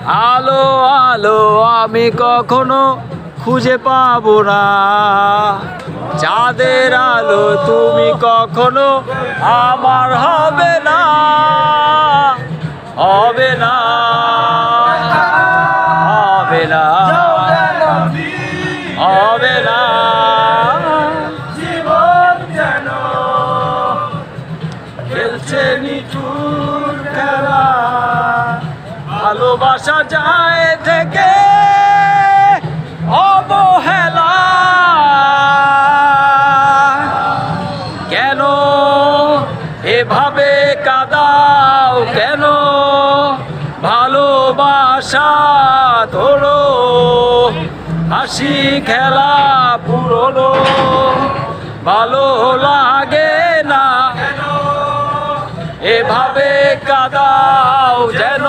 আলো আলো আমি কখনো খুঁজে পাবো না, চাঁদের আলো তুমি কখনো আমার হবে না, হবে না, হবে না, হবে না। জীবন যেন খেলছে নিঠুর খেলা, ভালোবাসা যায় থেকে অবহেলা। কেন এভাবে কাঁদাও, কেন ভালোবাসা ধরো, হাসি খেলা পুরনো ভালো লাগে না, এভাবে কাঁদাও যেন